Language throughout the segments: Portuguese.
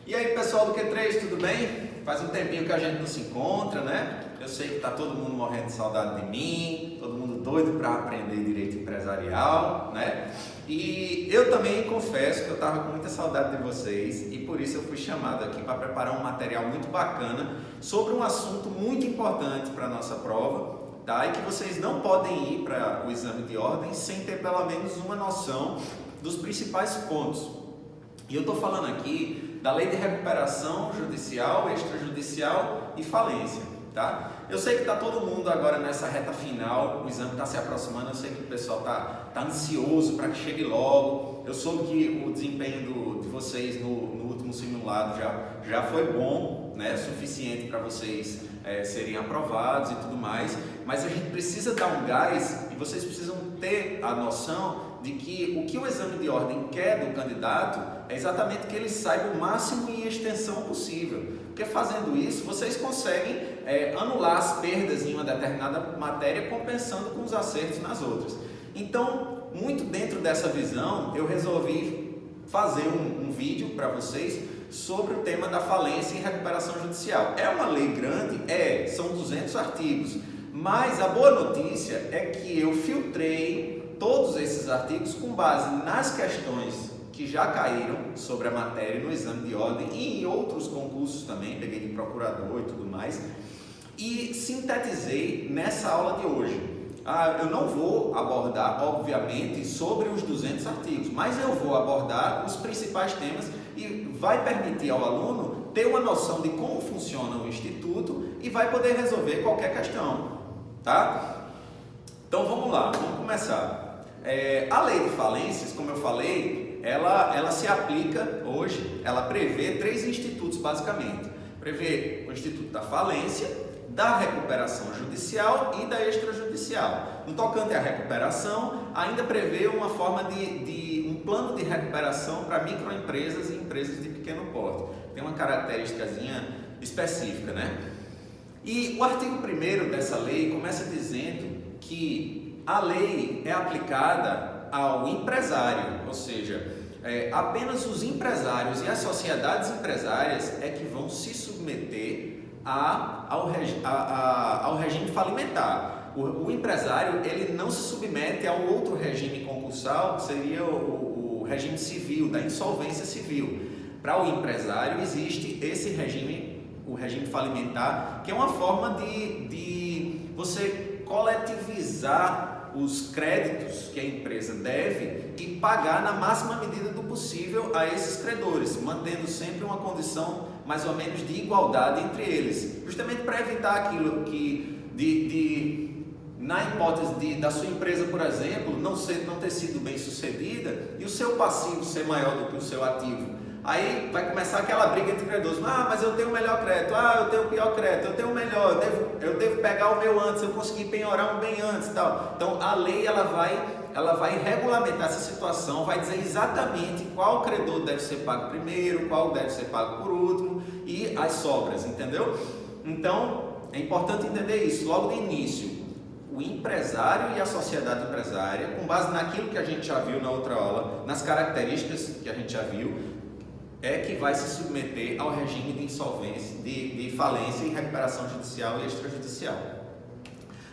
E aí, pessoal do Q3, tudo bem? Faz um tempinho que a gente não se encontra, né? Eu sei que tá todo mundo morrendo de saudade de mim, todo mundo doido para aprender direito empresarial, né? E eu também confesso que eu tava com muita saudade de vocês e por isso eu fui chamado aqui para preparar um material muito bacana sobre um assunto muito importante para a nossa prova, tá? E que vocês não podem ir para o exame de ordem sem ter pelo menos uma noção dos principais pontos. E eu estou falando aqui da lei de recuperação judicial, extrajudicial e falência, tá? Eu sei que está todo mundo agora nessa reta final, o exame está se aproximando, eu sei que o pessoal está ansioso para que chegue logo. Eu soube que o desempenho de vocês no último simulado já foi bom, né? Suficiente para vocês serem aprovados e tudo mais, mas a gente precisa dar um gás e vocês precisam ter a noção de que o que o exame de ordem quer do candidato é exatamente que ele saiba o máximo em extensão possível, porque fazendo isso vocês conseguem anular as perdas em uma determinada matéria compensando com os acertos nas outras. Então, muito dentro dessa visão, eu resolvi fazer um vídeo para vocês sobre o tema da falência e recuperação judicial. É uma lei grande? São 200 artigos, mas a boa notícia é que eu filtrei todos esses artigos com base nas questões que já caíram sobre a matéria no exame de ordem e em outros concursos também, peguei de procurador e tudo mais, e sintetizei nessa aula de hoje. Eu não vou abordar, obviamente, sobre os 200 artigos, mas eu vou abordar os principais temas e vai permitir ao aluno ter uma noção de como funciona o Instituto e vai poder resolver qualquer questão, tá? Então vamos lá, vamos começar. A lei de falências, como eu falei, ela se aplica hoje, ela prevê 3 institutos basicamente. Prevê o Instituto da Falência, da Recuperação Judicial e da Extrajudicial. No tocante à recuperação, ainda prevê uma forma de um plano de recuperação para microempresas e empresas de pequeno porte. Tem uma característicazinha específica, né? E o artigo 1º dessa lei começa dizendo que a lei é aplicada ao empresário, ou seja, apenas os empresários e as sociedades empresárias é que vão se submeter ao regime falimentar. O empresário ele não se submete a um outro regime concursal, que seria o regime civil, da insolvência civil. Para o empresário existe esse regime, o regime falimentar, que é uma forma de você coletivizar os créditos que a empresa deve e pagar na máxima medida do possível a esses credores, mantendo sempre uma condição mais ou menos de igualdade entre eles, justamente para evitar aquilo que na hipótese da sua empresa, por exemplo, não ter sido bem sucedida e o seu passivo ser maior do que o seu ativo. Aí vai começar aquela briga entre credores. Mas eu tenho o melhor crédito, eu tenho o pior crédito, eu tenho o melhor, eu devo pegar o meu antes, eu consegui penhorar um bem antes e tal. Então a lei ela vai regulamentar essa situação, vai dizer exatamente qual credor deve ser pago primeiro, qual deve ser pago por último e as sobras, entendeu? Então é importante entender isso logo de início. O empresário e a sociedade empresária, com base naquilo que a gente já viu na outra aula, nas características que a gente já viu, é que vai se submeter ao regime de insolvência, de falência e recuperação judicial e extrajudicial.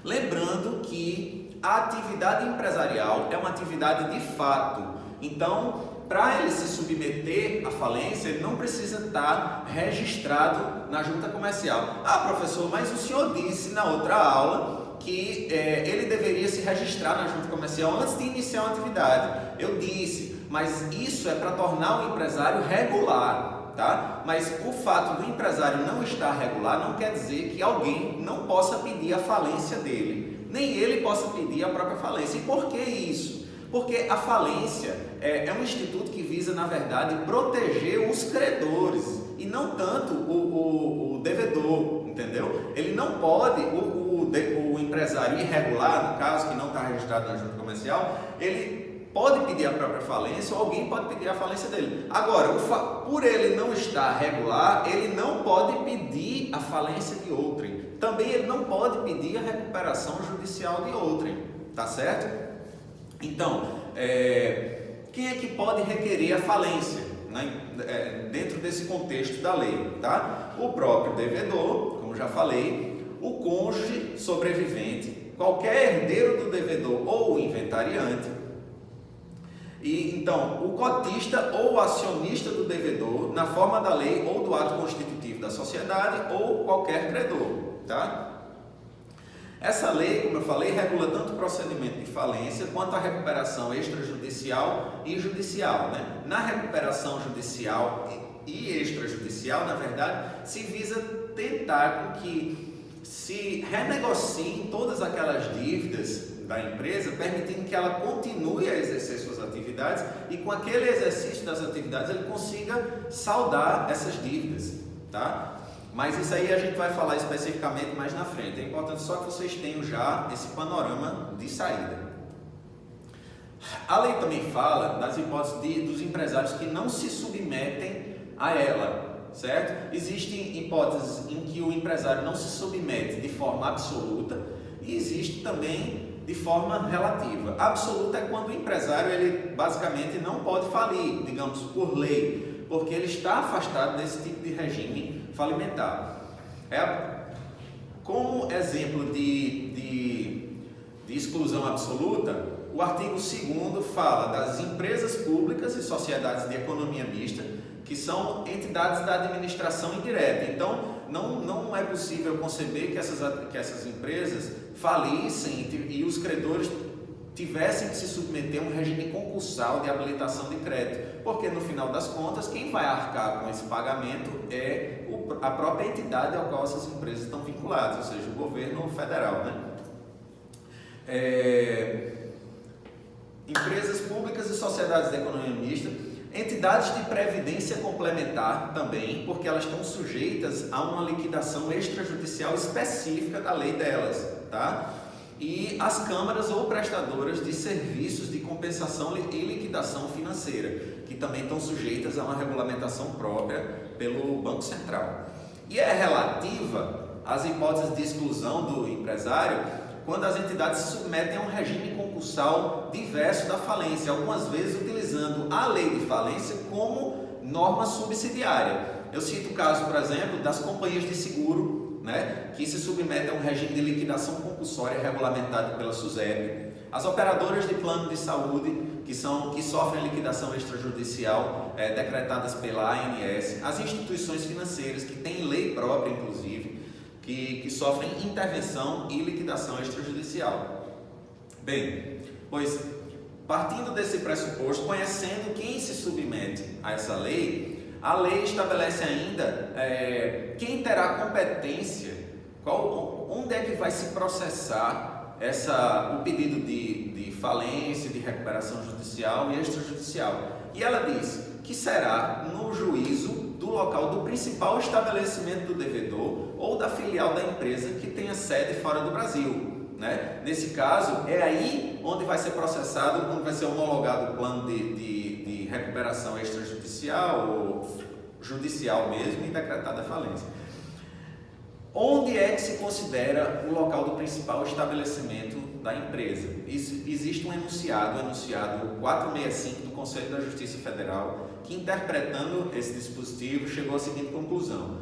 Lembrando que a atividade empresarial é uma atividade de fato, então para ele se submeter à falência, ele não precisa estar registrado na junta comercial. Professor, mas o senhor disse na outra aula que ele deveria se registrar na junta comercial antes de iniciar uma atividade. Eu disse, mas isso é para tornar o empresário regular, tá? Mas o fato do empresário não estar regular não quer dizer que alguém não possa pedir a falência dele, nem ele possa pedir a própria falência. E por que isso? Porque a falência é um instituto que visa, na verdade, proteger os credores e não tanto o devedor, entendeu? Ele não pode, o empresário irregular, no caso, que não está registrado na junta comercial, ele pode pedir a própria falência ou alguém pode pedir a falência dele. Agora, por ele não estar regular, ele não pode pedir a falência de outrem. Também ele não pode pedir a recuperação judicial de outrem, tá certo? Então, quem é que pode requerer a falência? dentro desse contexto da lei, tá? O próprio devedor, como já falei, o cônjuge sobrevivente, qualquer herdeiro do devedor ou o inventariante, e então o cotista ou o acionista do devedor na forma da lei ou do ato constitutivo da sociedade ou qualquer credor, tá? Essa lei, como eu falei, regula tanto o procedimento de falência quanto a recuperação extrajudicial e judicial, né? Na recuperação judicial e extrajudicial, na verdade, se visa tentar com que se renegociem todas aquelas dívidas da empresa, permitindo que ela continue a exercer suas atividades e com aquele exercício das atividades ele consiga saldar essas dívidas, tá? Mas isso aí a gente vai falar especificamente mais na frente. É importante só que vocês tenham já esse panorama de saída. A lei também fala das hipóteses dos empresários que não se submetem a ela, certo? Existem hipóteses em que o empresário não se submete de forma absoluta e existe também de forma relativa. Absoluta é quando o empresário ele basicamente não pode falir, digamos, por lei, porque ele está afastado desse tipo de regime falimentar. Como exemplo de exclusão absoluta, o artigo 2º fala das empresas públicas e sociedades de economia mista, que são entidades da administração indireta. Então, não é possível conceber que essas empresas falissem e os credores tivessem que se submeter a um regime concursal de habilitação de crédito, porque no final das contas quem vai arcar com esse pagamento é a própria entidade ao qual essas empresas estão vinculadas, ou seja, o governo federal, né? Empresas públicas e sociedades de economia mista, entidades de previdência complementar também, porque elas estão sujeitas a uma liquidação extrajudicial específica da lei delas, tá? E as câmaras ou prestadoras de serviços de compensação e liquidação financeira, que também estão sujeitas a uma regulamentação própria pelo Banco Central. E é relativa às hipóteses de exclusão do empresário quando as entidades se submetem a um regime concursal diverso da falência, algumas vezes utilizando a lei de falência como norma subsidiária. Eu cito o caso, por exemplo, das companhias de seguro, né, que se submetem a um regime de liquidação compulsória regulamentado pela SUSEP, as operadoras de plano de saúde, que sofrem liquidação extrajudicial decretadas pela ANS, as instituições financeiras, que têm lei própria, inclusive, que sofrem intervenção e liquidação extrajudicial. Bem, pois, partindo desse pressuposto, conhecendo quem se submete a essa lei, a lei estabelece ainda quem terá competência, onde é que vai se processar o pedido de falência, de recuperação judicial e extrajudicial. E ela diz que será no juízo do local do principal estabelecimento do devedor ou da filial da empresa que tenha sede fora do Brasil, né? Nesse caso, é aí onde vai ser processado, onde vai ser homologado o plano de recuperação extrajudicial ou judicial mesmo e decretada a falência. Onde é que se considera o local do principal estabelecimento da empresa? Existe um enunciado, o enunciado 465 do Conselho da Justiça Federal, que interpretando esse dispositivo chegou à seguinte conclusão: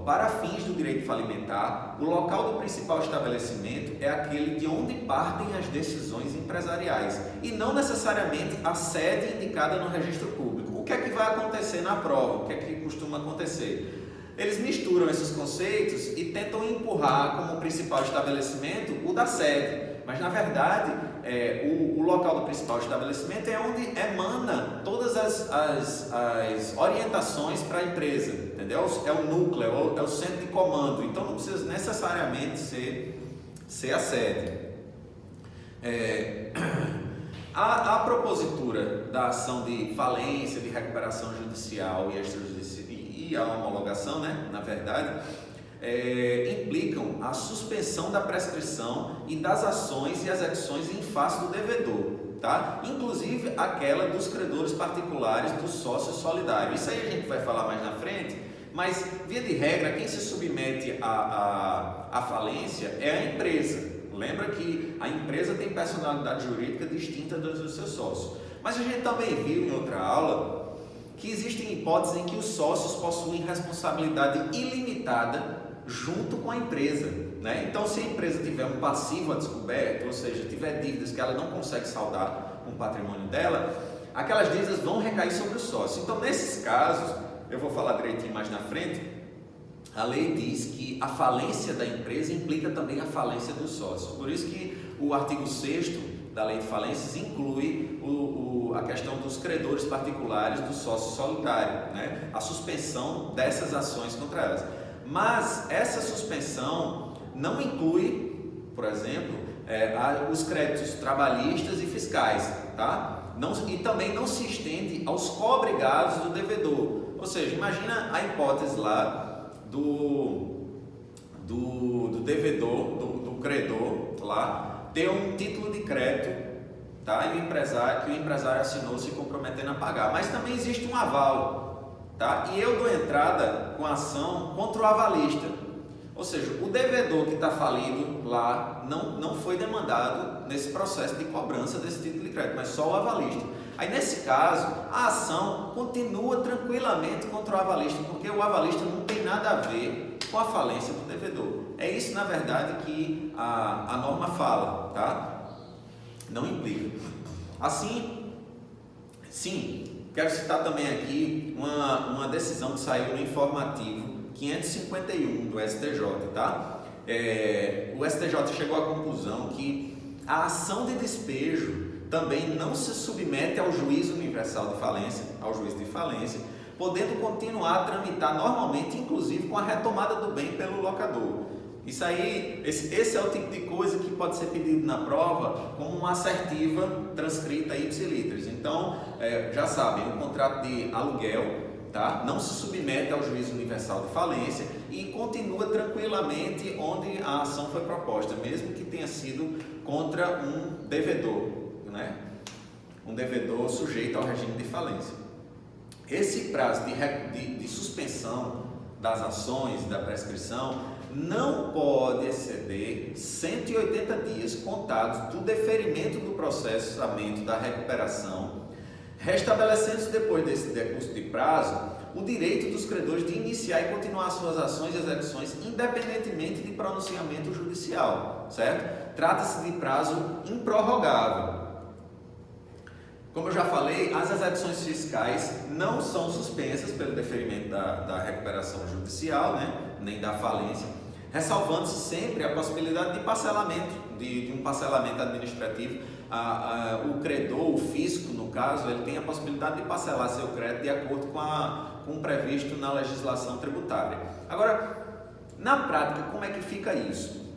para fins do direito falimentar, o local do principal estabelecimento é aquele de onde partem as decisões empresariais e não necessariamente a sede indicada no registro público. O que é que vai acontecer na prova? O que é que costuma acontecer? Eles misturam esses conceitos e tentam empurrar como principal estabelecimento o da sede, mas na verdade o local do principal estabelecimento é onde emana todas as orientações para a empresa, entendeu? É o núcleo, é o centro de comando, então não precisa necessariamente ser a sede. A propositura da ação de falência, de recuperação judicial e extrajudicial e a homologação, né, na verdade, implicam a suspensão da prescrição e das ações e execuções em face do devedor, tá? Inclusive aquela dos credores particulares do sócio solidário. Isso aí a gente vai falar mais na frente, mas via de regra quem se submete à falência é a empresa. Lembra que a empresa tem personalidade jurídica distinta dos seus sócios. Mas a gente também viu em outra aula que existem hipóteses em que os sócios possuem responsabilidade ilimitada junto com a empresa, né? Então, se a empresa tiver um passivo a descoberto, ou seja, tiver dívidas que ela não consegue saldar com o patrimônio dela, aquelas dívidas vão recair sobre o sócio. Então, nesses casos, eu vou falar direitinho mais na frente, a lei diz que a falência da empresa implica também a falência dos sócios. Por isso que o artigo 6º da lei de falências inclui a questão dos credores particulares do sócio solidário, né? A suspensão dessas ações contra elas. Mas essa suspensão não inclui, por exemplo, os créditos trabalhistas e fiscais, tá? E também não se estende aos co-obrigados do devedor. Ou seja, imagina a hipótese lá do devedor, do credor lá, ter um título de crédito, tá? E que o empresário assinou se comprometendo a pagar. Mas também existe um aval, tá? E eu dou entrada com ação contra o avalista. Ou seja, o devedor que está falido lá não foi demandado nesse processo de cobrança desse título de crédito, mas só o avalista. Aí nesse caso, a ação continua tranquilamente contra o avalista, porque o avalista não tem nada a ver com a falência do devedor. É isso, na verdade, que a norma fala, tá? Não implica. Assim, sim, quero citar também aqui uma decisão que saiu no informativo 551 do STJ, tá? O STJ chegou à conclusão que a ação de despejo também não se submete ao juízo universal de falência, ao juízo de falência, podendo continuar a tramitar normalmente, inclusive com a retomada do bem pelo locador. Isso aí, esse é o tipo de coisa que pode ser pedido na prova como uma assertiva transcrita ipsiliteris. Então, já sabem, o contrato de aluguel, tá, não se submete ao juízo universal de falência e continua tranquilamente onde a ação foi proposta, mesmo que tenha sido contra um devedor, né? Um devedor sujeito ao regime de falência. Esse prazo de suspensão das ações da prescrição não pode exceder 180 dias contados do deferimento do processamento da recuperação, restabelecendo-se depois desse decurso de prazo o direito dos credores de iniciar e continuar suas ações e execuções independentemente de pronunciamento judicial, certo? Trata-se de prazo improrrogável. Como eu já falei, as execuções fiscais não são suspensas pelo deferimento da recuperação judicial, né? Nem da falência, ressalvando-se sempre a possibilidade de parcelamento, de um parcelamento administrativo. O credor, o fisco, no caso, ele tem a possibilidade de parcelar seu crédito de acordo com o previsto na legislação tributária. Agora, na prática, como é que fica isso?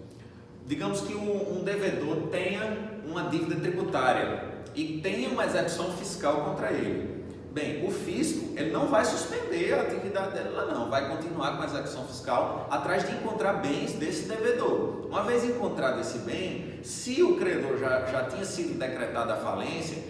Digamos que um devedor tenha uma dívida tributária e tenha uma execução fiscal contra ele. Bem, o fisco ele não vai suspender a atividade dele lá não, vai continuar com a execução fiscal atrás de encontrar bens desse devedor. Uma vez encontrado esse bem, se o credor já tinha sido decretada a falência,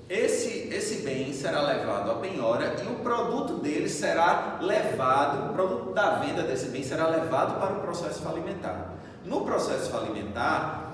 esse bem será levado à penhora e o produto dele será levado, o produto da venda desse bem será levado para o processo falimentar. No processo falimentar,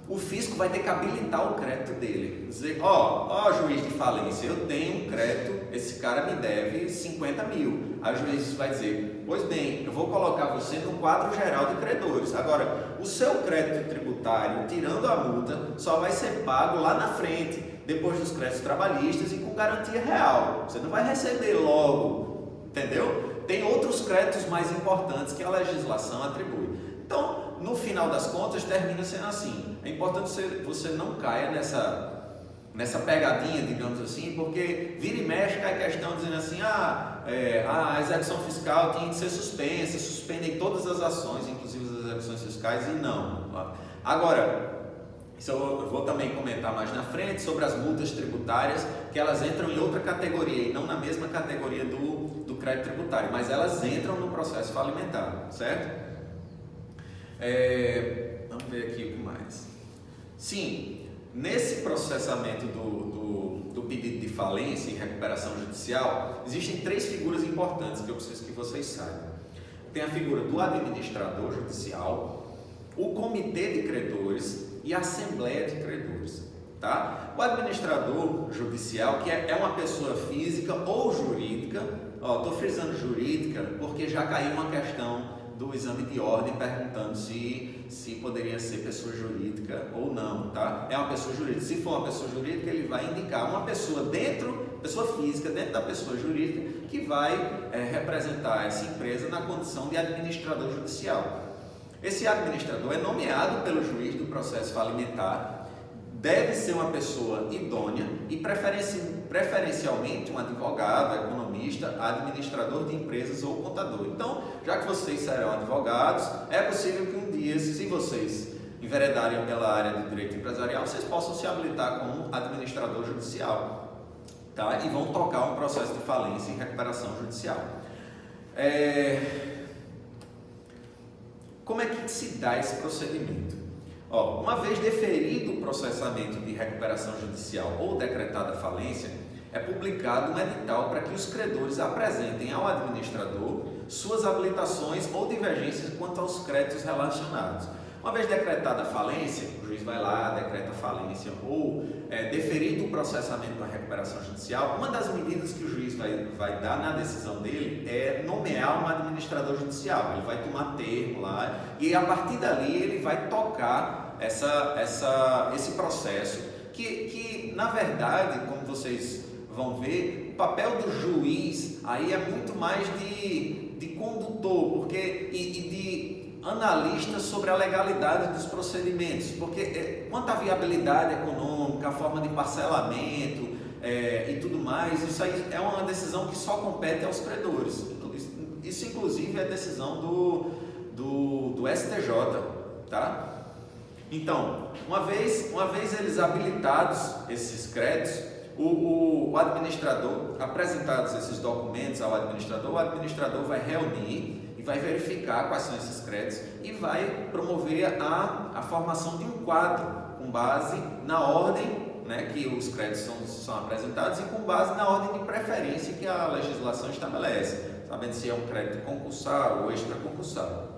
o fisco vai ter que habilitar o crédito dele, dizer, ó juiz de falência, eu tenho um crédito, esse cara me deve 50 mil. Aí o juiz vai dizer, pois bem, eu vou colocar você no quadro geral de credores. Agora, o seu crédito tributário, tirando a multa, só vai ser pago lá na frente, depois dos créditos trabalhistas e com garantia real. Você não vai receber logo, entendeu? Tem outros créditos mais importantes que a legislação atribui. Então, no final das contas, termina sendo assim. É importante você não caia nessa pegadinha, digamos assim, porque vira e mexe cai questão dizendo assim, a execução fiscal tinha que ser suspensa, suspendem todas as ações, inclusive as execuções fiscais, e não. Agora, isso eu vou também comentar mais na frente sobre as multas tributárias, que elas entram em outra categoria e não na mesma categoria do crédito tributário, mas elas entram no processo falimentar, certo? Vamos ver aqui o que mais. Sim, nesse processamento do pedido de falência e recuperação judicial, existem três figuras importantes que eu preciso que vocês saibam. Tem a figura do administrador judicial, o comitê de credores e a assembleia de credores. Tá? O administrador judicial, que é uma pessoa física ou jurídica, estou frisando jurídica porque já caiu uma questão do exame de ordem perguntando se poderia ser pessoa jurídica ou não, tá? É uma pessoa jurídica. Se for uma pessoa jurídica, ele vai indicar uma pessoa pessoa física dentro da pessoa jurídica que vai representar essa empresa na condição de administrador judicial. Esse administrador é nomeado pelo juiz do processo falimentar, deve ser uma pessoa idônea e preferencialmente um advogado, economista, administrador de empresas ou contador. Então, já que vocês serão advogados, é possível que um dia, se vocês enveredarem pela área do direito empresarial, vocês possam se habilitar como administrador judicial, tá? E vão tocar um processo de falência e recuperação judicial. Como é que se dá esse procedimento? Uma vez deferido o processamento de recuperação judicial ou decretada falência, é publicado um edital para que os credores apresentem ao administrador suas habilitações ou divergências quanto aos créditos relacionados. Uma vez decretada a falência, o juiz vai lá, decreta a falência ou deferido o processamento da recuperação judicial, uma das medidas que o juiz vai dar na decisão dele é nomear um administrador judicial. Ele vai tomar termo lá e a partir dali ele vai tocar esse processo que na verdade, como vocês vão ver, o papel do juiz aí é muito mais de condutor e de analista sobre a legalidade dos procedimentos, porque quanto à viabilidade econômica, a forma de parcelamento e tudo mais, isso aí é uma decisão que só compete aos credores. Isso inclusive é decisão do STJ, tá? Então, uma vez eles habilitados, esses créditos, o administrador, apresentados esses documentos ao administrador, o administrador vai reunir e vai verificar quais são esses créditos e vai promover a formação de um quadro com base na ordem, né, que os créditos são apresentados e com base na ordem de preferência que a legislação estabelece, sabendo se é um crédito concursal ou extraconcursal.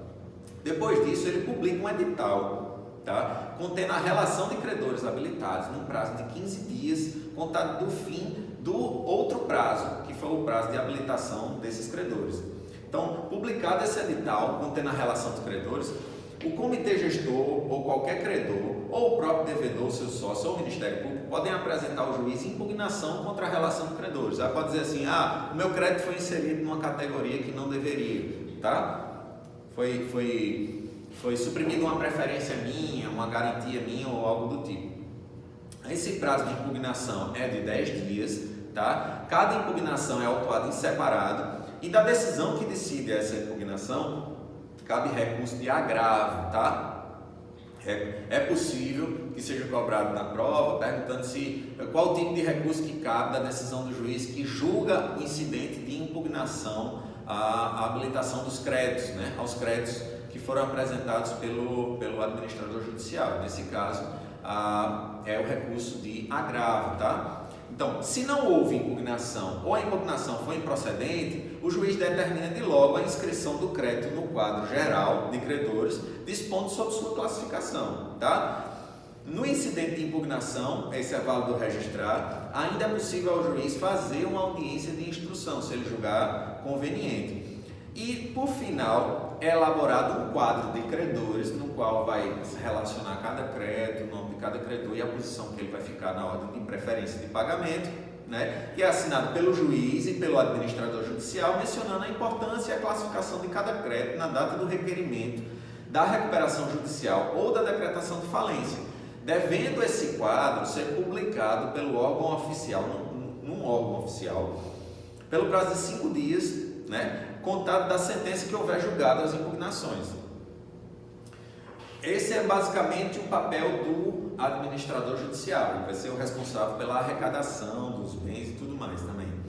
Depois disso, ele publica um edital, tá, contendo a relação de credores habilitados num prazo de 15 dias, contado do fim do outro prazo, que foi o prazo de habilitação desses credores. Então, publicado esse edital, contendo a relação dos credores, o comitê gestor ou qualquer credor, ou o próprio devedor, seu sócio ou o Ministério Público, podem apresentar ao juiz impugnação contra a relação de credores. Ela pode dizer assim, o meu crédito foi inserido numa categoria que não deveria, tá? Foi suprimida uma preferência minha, uma garantia minha ou algo do tipo. Esse prazo de impugnação é de 10 dias, tá? Cada impugnação é autuada em separado e da decisão que decide essa impugnação cabe recurso de agravo, tá? É possível que seja cobrado na prova, perguntando qual o tipo de recurso que cabe da decisão do juiz que julga o incidente de impugnação à habilitação dos créditos, né? Aos créditos que foram apresentados pelo administrador judicial. Nesse caso, é o recurso de agravo, tá? Então, se não houve impugnação ou a impugnação foi improcedente, o juiz determina de logo a inscrição do crédito no quadro geral de credores, dispondo sobre sua classificação, tá? No incidente de impugnação, esse é válido registrar, ainda é possível ao juiz fazer uma audiência de instrução, se ele julgar conveniente. E, por final, é elaborado um quadro de credores, no qual vai se relacionar cada crédito, o nome de cada credor e a posição que ele vai ficar na ordem de preferência de pagamento, né? Que é assinado pelo juiz e pelo administrador judicial, mencionando a importância e a classificação de cada crédito na data do requerimento, da recuperação judicial ou da decretação de falência, devendo esse quadro ser publicado pelo órgão oficial, num órgão oficial, pelo prazo de 5 dias, né? Contado da sentença que houver julgado as impugnações. Esse é basicamente o papel do administrador judicial, ele vai ser o responsável pela arrecadação dos bens e tudo mais também.